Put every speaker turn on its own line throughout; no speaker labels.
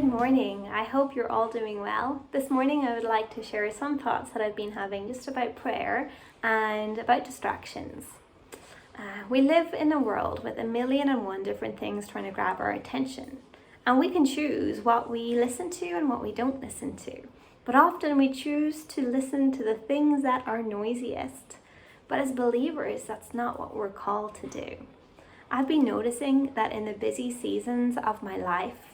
Good morning. I hope you're all doing well. This morning I would like to share some thoughts that I've been having just about prayer and about distractions. We live in a world with 1,000,001 different things trying to grab our attention, and we can choose what we listen to and what we don't listen to. But often we choose to listen to the things that are noisiest. But as believers, that's not what we're called to do. I've been noticing that in the busy seasons of my life,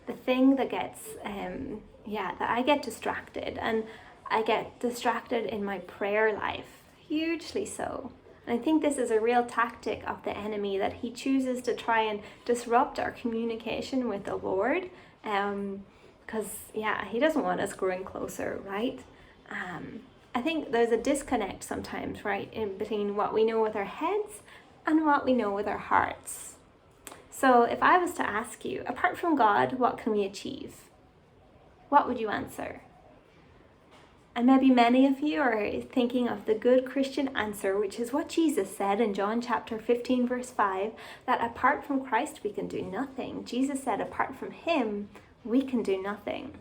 the thing that that I get distracted, and I get distracted in my prayer life, hugely so. And I think this is a real tactic of the enemy, that he chooses to try and disrupt our communication with the Lord, because he doesn't want us growing closer, right? I think there's a disconnect sometimes, right, in between what we know with our heads and what we know with our hearts. So if I was to ask you, apart from God, what can we achieve? What would you answer? And maybe many of you are thinking of the good Christian answer, which is what Jesus said in John chapter 15, verse 5, that apart from Christ, we can do nothing. Jesus said, apart from him, we can do nothing.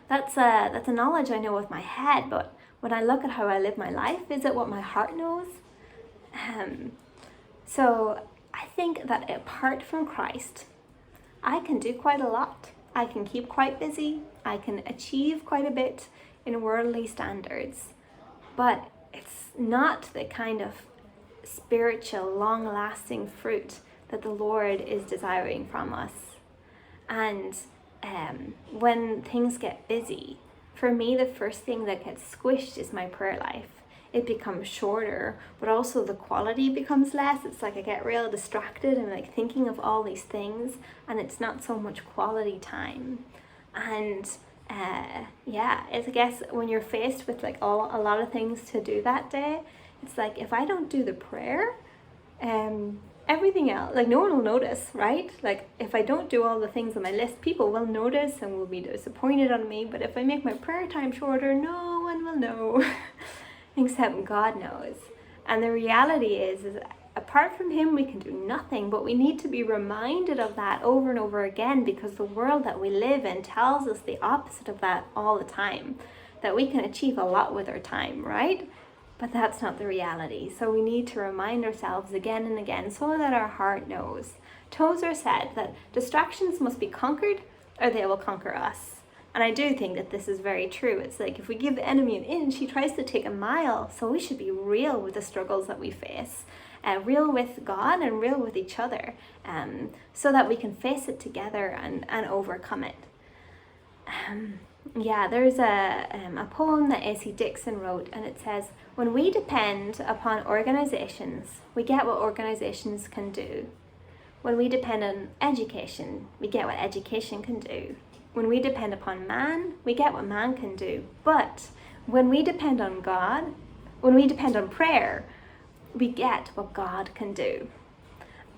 That's a knowledge I know with my head, but when I look at how I live my life, is it what my heart knows? So I think that apart from Christ, I can do quite a lot. I can keep quite busy. I can achieve quite a bit in worldly standards. But it's not the kind of spiritual, long-lasting fruit that the Lord is desiring from us. And when things get busy, for me, the first thing that gets squished is my prayer life. It becomes shorter, but also the quality becomes less. It's like I get real distracted and like thinking of all these things, and it's not so much quality time. And I guess when you're faced with like a lot of things to do that day, it's like if I don't do the prayer, everything else, like no one will notice, right? Like if I don't do all the things on my list, people will notice and will be disappointed on me. But if I make my prayer time shorter, no one will know. Except God knows. And the reality is apart from him, we can do nothing, but we need to be reminded of that over and over again, because the world that we live in tells us the opposite of that all the time, that we can achieve a lot with our time, right? But that's not the reality. So we need to remind ourselves again and again so that our heart knows. Tozer said that distractions must be conquered or they will conquer us. And I do think that this is very true. It's like if we give the enemy an inch, he tries to take a mile. So we should be real with the struggles that we face, real with God and real with each other, so that we can face it together and overcome it. There's a poem that A.C. Dixon wrote, and it says, when we depend upon organizations, we get what organizations can do. When we depend on education, we get what education can do. When we depend upon man, we get what man can do. But when we depend on God, when we depend on prayer, we get what God can do.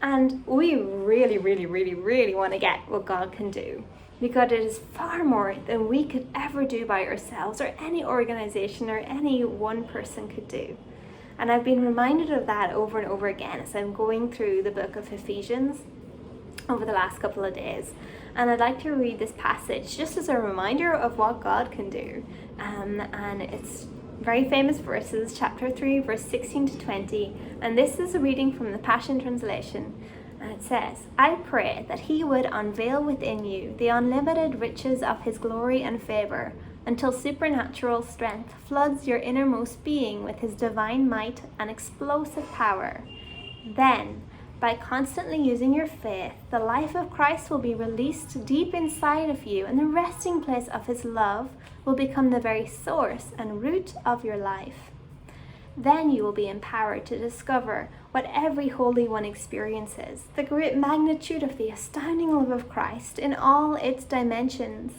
And we really, really, really, really want to get what God can do, because it is far more than we could ever do by ourselves, or any organization or any one person could do. And I've been reminded of that over and over again as I'm going through the book of Ephesians over the last couple of days. And I'd like to read this passage just as a reminder of what God can do. And it's very famous verses, chapter 3, verse 16 to 20. And this is a reading from the Passion Translation. And it says, I pray that he would unveil within you the unlimited riches of his glory and favor, until supernatural strength floods your innermost being with his divine might and explosive power. Then, by constantly using your faith, the life of Christ will be released deep inside of you, and the resting place of his love will become the very source and root of your life. Then you will be empowered to discover what every Holy One experiences, the great magnitude of the astounding love of Christ in all its dimensions.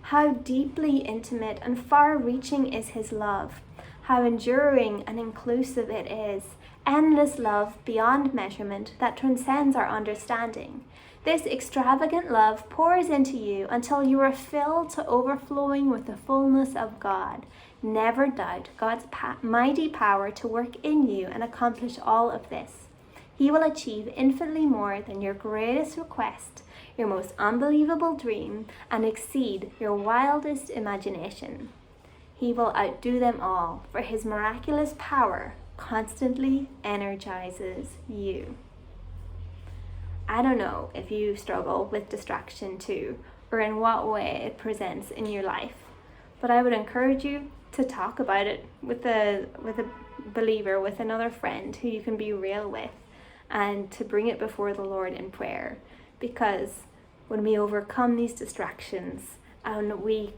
How deeply intimate and far-reaching is his love. How enduring and inclusive it is. Endless love beyond measurement that transcends our understanding. This extravagant love pours into you until you are filled to overflowing with the fullness of God. Never doubt God's mighty power to work in you and accomplish all of this. He will achieve infinitely more than your greatest request, your most unbelievable dream and exceed your wildest imagination. He will outdo them all, for his miraculous power constantly energizes you. I don't know if you struggle with distraction too, or in what way it presents in your life, but I would encourage you to talk about it with a believer, with another friend who you can be real with, and to bring it before the Lord in prayer. Because when we overcome these distractions and we,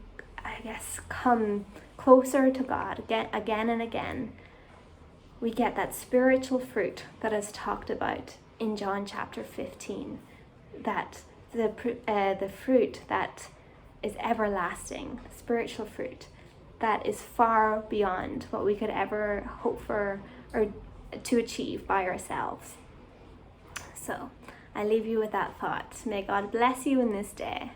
come closer to God again and again, we get that spiritual fruit that is talked about in John chapter 15, that the fruit that is everlasting, spiritual fruit that is far beyond what we could ever hope for or to achieve by ourselves. So I leave you with that thought. May God bless you in this day.